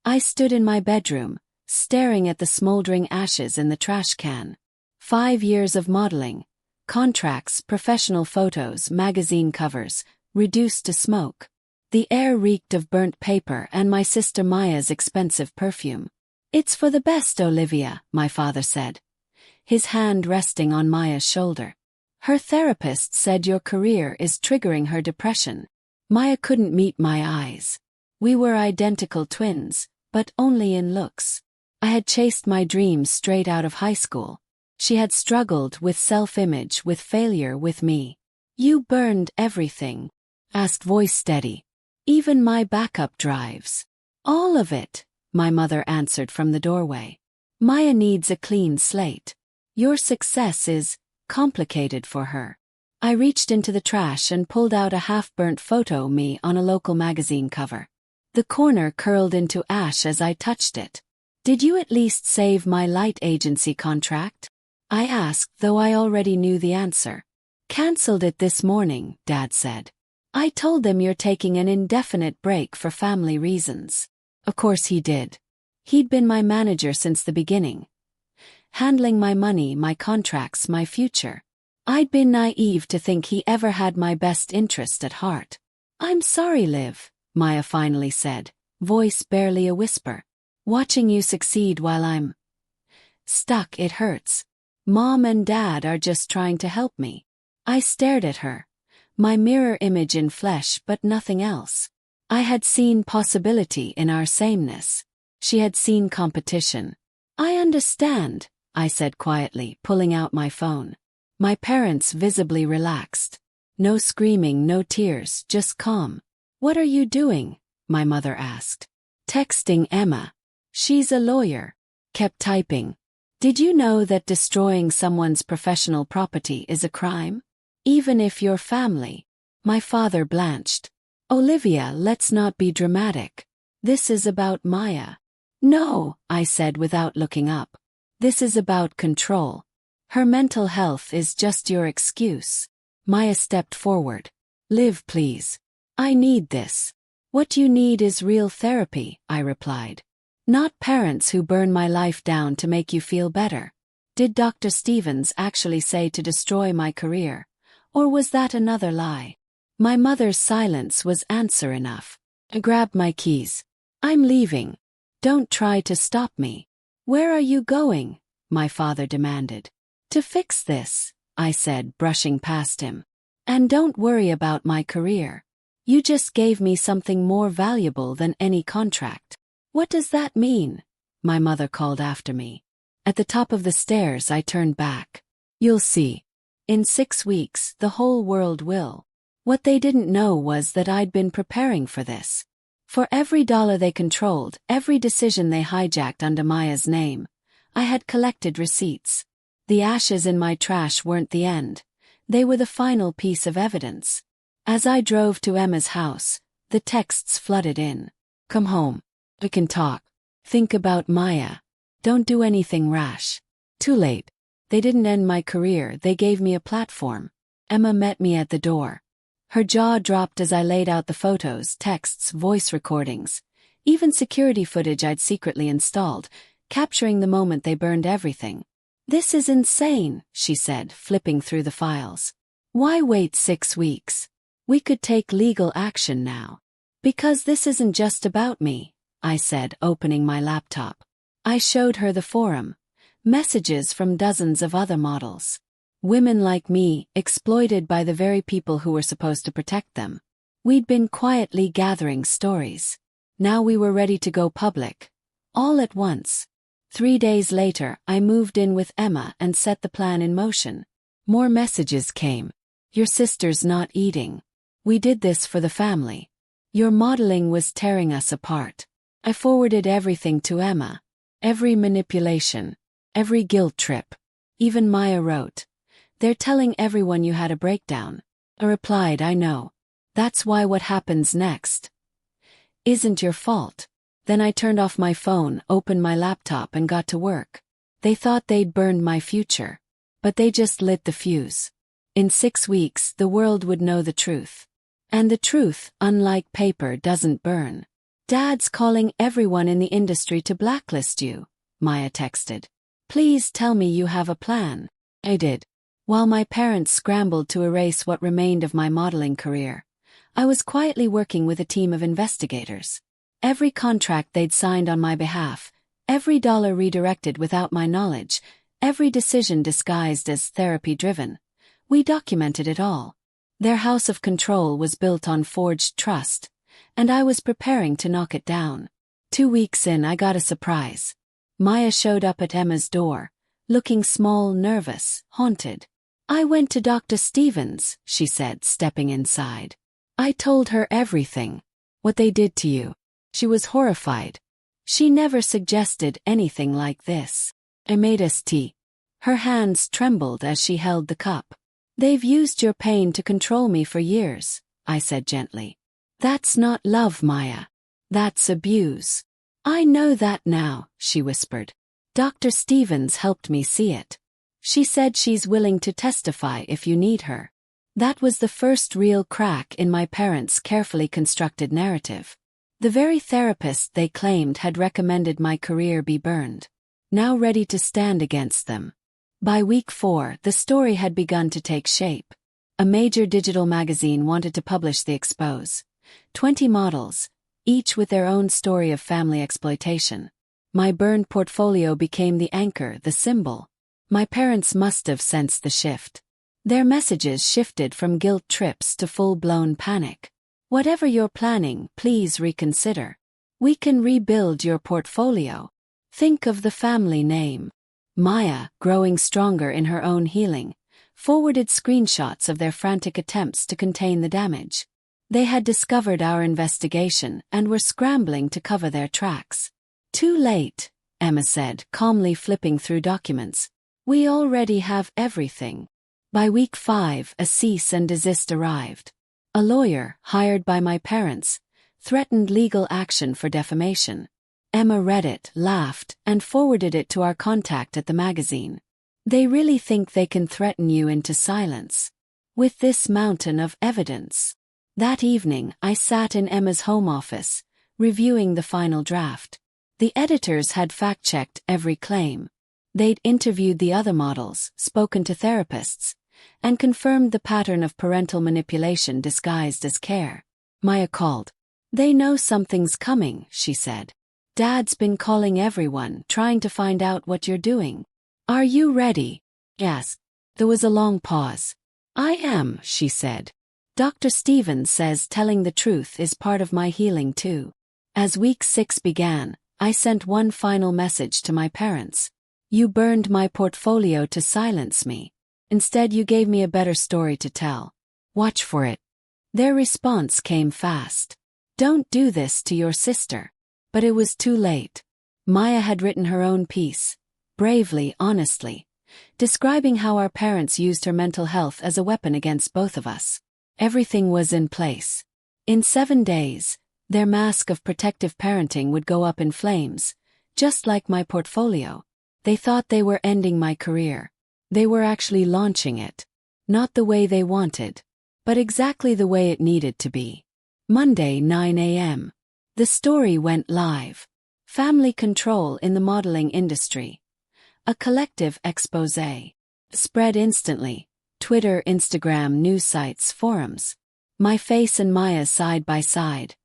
I stood in my bedroom, staring at the smoldering ashes in the trash can. 5 years of modeling, contracts, professional photos, magazine covers, reduced to smoke. The air reeked of burnt paper and my sister Maya's expensive perfume. "It's for the best, Olivia," my father said, his hand resting on Maya's shoulder. "Her therapist said your career is triggering her depression." Maya couldn't meet my eyes. We were identical twins, but only in looks. I had chased my dreams straight out of high school. She had struggled with self-image, with failure, with me. "You burned everything?" asked voice steady. "Even my backup drives." "All of it," my mother answered from the doorway. "Maya needs a clean slate. Your success is complicated for her." I reached into the trash and pulled out a half-burnt photo of me on a local magazine cover. The corner curled into ash as I touched it. "Did you at least save my light agency contract?" I asked, though I already knew the answer. "Cancelled it this morning," Dad said. "I told them you're taking an indefinite break for family reasons." Of course he did. He'd been my manager since the beginning, handling my money, my contracts, my future. I'd been naive to think he ever had my best interest at heart. "I'm sorry, Liv," Maya finally said, voice barely a whisper. "Watching you succeed while I'm stuck, it hurts. Mom and Dad are just trying to help me." I stared at her, my mirror image in flesh but nothing else. I had seen possibility in our sameness. She had seen competition. "I understand," I said quietly, pulling out my phone. My parents visibly relaxed. No screaming, no tears, just calm. "What are you doing?" my mother asked. "Texting Emma. She's a lawyer." Kept typing. "Did you know that destroying someone's professional property is a crime? Even if you're family?" My father blanched. "Olivia, let's not be dramatic. This is about Maya." "No," I said without looking up. "This is about control. Her mental health is just your excuse." Maya stepped forward. "Liv, please. I need this." "What you need is real therapy," I replied. "Not parents who burn my life down to make you feel better." Did Dr. Stevens actually say to destroy my career? Or was that another lie? My mother's silence was answer enough. I grabbed my keys. "I'm leaving. Don't try to stop me." "Where are you going?" my father demanded. "To fix this," I said, brushing past him. "And don't worry about my career. You just gave me something more valuable than any contract." "What does that mean?" my mother called after me. At the top of the stairs I turned back. "You'll see. In 6 weeks, the whole world will." What they didn't know was that I'd been preparing for this. For every dollar they controlled, every decision they hijacked under Maya's name, I had collected receipts. The ashes in my trash weren't the end. They were the final piece of evidence. As I drove to Emma's house, the texts flooded in. "Come home. We can talk. Think about Maya. Don't do anything rash." Too late. They didn't end my career, they gave me a platform. Emma met me at the door. Her jaw dropped as I laid out the photos, texts, voice recordings, even security footage I'd secretly installed, capturing the moment they burned everything. "This is insane," she said, flipping through the files. "Why wait 6 weeks? We could take legal action now." "Because this isn't just about me," I said, opening my laptop. I showed her the forum. Messages from dozens of other models. Women like me, exploited by the very people who were supposed to protect them. We'd been quietly gathering stories. Now we were ready to go public. All at once. 3 days later, I moved in with Emma and set the plan in motion. More messages came. "Your sister's not eating. We did this for the family. Your modeling was tearing us apart." I forwarded everything to Emma. Every manipulation. Every guilt trip. Even Maya wrote, "They're telling everyone you had a breakdown." I replied, "I know. That's why what happens next isn't your fault." Then I turned off my phone, opened my laptop and got to work. They thought they'd burned my future. But they just lit the fuse. In 6 weeks, the world would know the truth. And the truth, unlike paper, doesn't burn. Dad's calling everyone in the industry to blacklist you, Maya texted. Please tell me you have a plan. I did. While my parents scrambled to erase what remained of my modeling career, I was quietly working with a team of investigators. Every contract they'd signed on my behalf, every dollar redirected without my knowledge, every decision disguised as therapy-driven. We documented it all. Their house of control was built on forged trust, and I was preparing to knock it down. 2 weeks in, I got a surprise. Maya showed up at Emma's door, looking small, nervous, haunted. I went to Dr. Stevens, she said, stepping inside. I told her everything. What they did to you. She was horrified. She never suggested anything like this. I made us tea. Her hands trembled as she held the cup. They've used your pain to control me for years, I said gently. That's not love, Maya. That's abuse. I know that now, she whispered. Dr. Stevens helped me see it. She said she's willing to testify if you need her. That was the first real crack in my parents' carefully constructed narrative. The very therapist they claimed had recommended my career be burned. Now ready to stand against them. By week 4, the story had begun to take shape. A major digital magazine wanted to publish the expose. 20 models, each with their own story of family exploitation. My burned portfolio became the anchor, the symbol. My parents must have sensed the shift. Their messages shifted from guilt trips to full-blown panic. Whatever you're planning, please reconsider. We can rebuild your portfolio. Think of the family name. Maya, growing stronger in her own healing, forwarded screenshots of their frantic attempts to contain the damage. They had discovered our investigation and were scrambling to cover their tracks. Too late, Emma said, calmly flipping through documents. We already have everything. By week 5, a cease and desist arrived. A lawyer, hired by my parents, threatened legal action for defamation. Emma read it, laughed, and forwarded it to our contact at the magazine. They really think they can threaten you into silence. With this mountain of evidence. That evening, I sat in Emma's home office, reviewing the final draft. The editors had fact-checked every claim. They'd interviewed the other models, spoken to therapists, and confirmed the pattern of parental manipulation disguised as care. Maya called. They know something's coming, she said. Dad's been calling everyone, trying to find out what you're doing. Are you ready? Yes. There was a long pause. I am, she said. Dr. Stevens says telling the truth is part of my healing too. As week 6 began, I sent one final message to my parents. You burned my portfolio to silence me. Instead, you gave me a better story to tell. Watch for it. Their response came fast. Don't do this to your sister. But it was too late. Maya had written her own piece, bravely, honestly, describing how our parents used her mental health as a weapon against both of us. Everything was in place. In 7 days, their mask of protective parenting would go up in flames, just like my portfolio. They thought they were ending my career. They were actually launching it. Not the way they wanted, but exactly the way it needed to be. Monday, 9 a.m. The story went live. Family control in the modeling industry. A collective exposé. Spread instantly. Twitter, Instagram, news sites, forums. My face and Maya's side by side.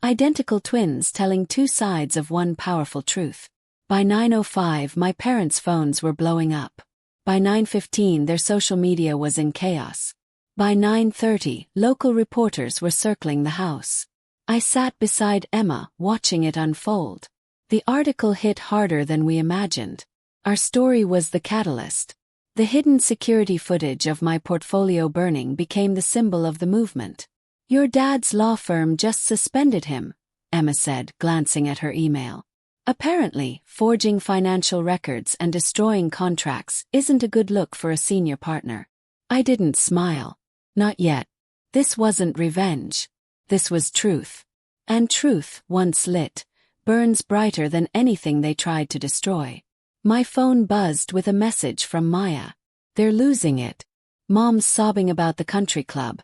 Identical twins telling 2 sides of one powerful truth. By 9:05, my parents' phones were blowing up. By 9:15, their social media was in chaos. By 9:30, local reporters were circling the house. I sat beside Emma, watching it unfold. The article hit harder than we imagined. Our story was the catalyst. The hidden security footage of my portfolio burning became the symbol of the movement. Your dad's law firm just suspended him, Emma said, glancing at her email. Apparently, forging financial records and destroying contracts isn't a good look for a senior partner. I didn't smile. Not yet. This wasn't revenge. This was truth. And truth, once lit, burns brighter than anything they tried to destroy. My phone buzzed with a message from Maya. They're losing it. Mom's sobbing about the country club.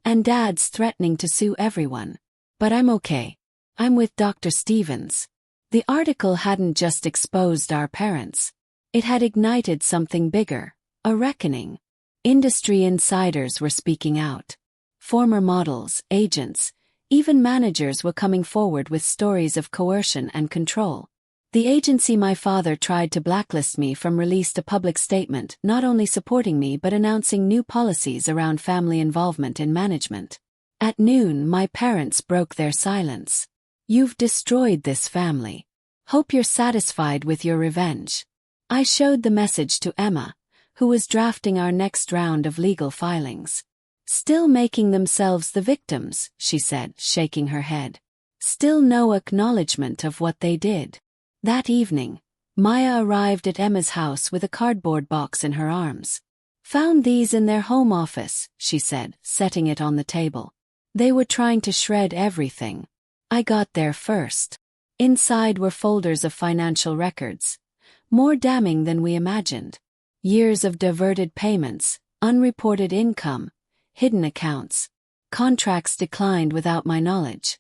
And Dad's threatening to sue everyone. But I'm okay. I'm with Dr. Stevens. The article hadn't just exposed our parents. It had ignited something bigger, a reckoning. Industry insiders were speaking out. Former models, agents, even managers were coming forward with stories of coercion and control. The agency my father tried to blacklist me from released a public statement not only supporting me but announcing new policies around family involvement in management. At noon, my parents broke their silence. You've destroyed this family. Hope you're satisfied with your revenge. I showed the message to Emma, who was drafting our next round of legal filings. Still making themselves the victims, she said, shaking her head. Still no acknowledgement of what they did. That evening, Maya arrived at Emma's house with a cardboard box in her arms. Found these in their home office, she said, setting it on the table. They were trying to shred everything. I got there first. Inside were folders of financial records. More damning than we imagined. Years of diverted payments, unreported income, hidden accounts. Contracts declined without my knowledge.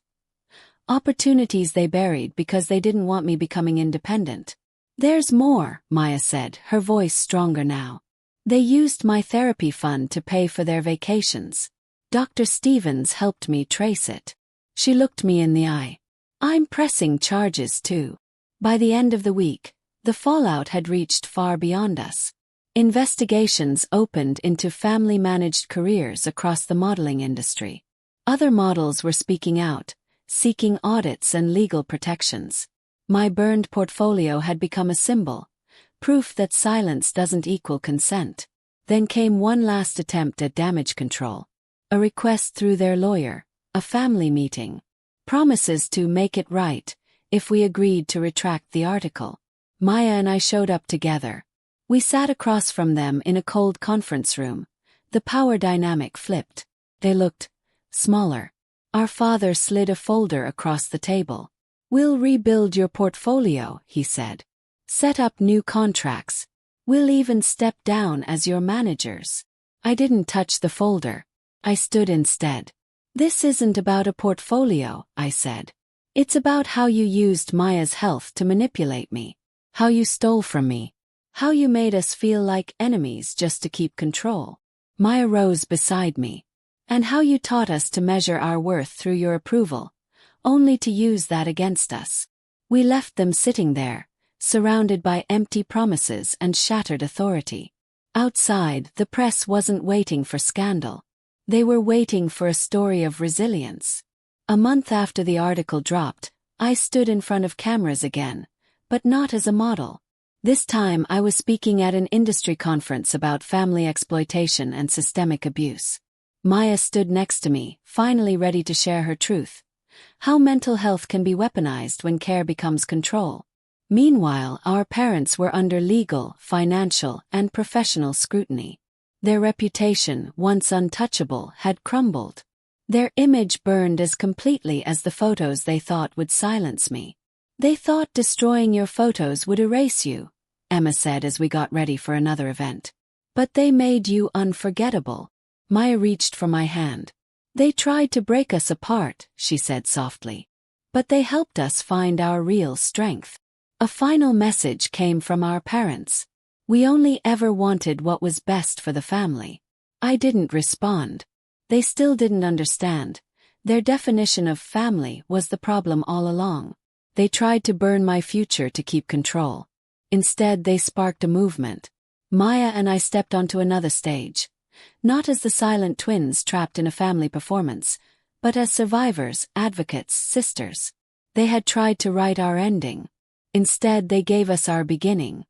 Opportunities they buried because they didn't want me becoming independent. There's more, Maya said, her voice stronger now. They used my therapy fund to pay for their vacations. Dr. Stevens helped me trace it. She looked me in the eye. I'm pressing charges too. By the end of the week, the fallout had reached far beyond us. Investigations opened into family-managed careers across the modeling industry. Other models were speaking out, seeking audits and legal protections. My burned portfolio had become a symbol, proof that silence doesn't equal consent. Then came one last attempt at damage control. A request through their lawyer, a family meeting. Promises to make it right, if we agreed to retract the article. Maya and I showed up together. We sat across from them in a cold conference room. The power dynamic flipped. They looked smaller. Our father slid a folder across the table. We'll rebuild your portfolio, he said. Set up new contracts. We'll even step down as your managers. I didn't touch the folder. I stood instead. This isn't about a portfolio, I said. It's about how you used Maya's health to manipulate me. How you stole from me. How you made us feel like enemies just to keep control. Maya rose beside me. And how you taught us to measure our worth through your approval, only to use that against us. We left them sitting there, surrounded by empty promises and shattered authority. Outside, the press wasn't waiting for scandal. They were waiting for a story of resilience. A month after the article dropped, I stood in front of cameras again, but not as a model. This time I was speaking at an industry conference about family exploitation and systemic abuse. Maya stood next to me, finally ready to share her truth. How mental health can be weaponized when care becomes control. Meanwhile, our parents were under legal, financial, and professional scrutiny. Their reputation, once untouchable, had crumbled. Their image burned as completely as the photos they thought would silence me. They thought destroying your photos would erase you, Emma said as we got ready for another event. But they made you unforgettable. Maya reached for my hand. They tried to break us apart, she said softly. But they helped us find our real strength. A final message came from our parents. We only ever wanted what was best for the family. I didn't respond. They still didn't understand. Their definition of family was the problem all along. They tried to burn my future to keep control. Instead, they sparked a movement. Maya and I stepped onto another stage. Not as the silent twins trapped in a family performance, but as survivors, advocates, sisters. They had tried to write our ending. Instead, they gave us our beginning.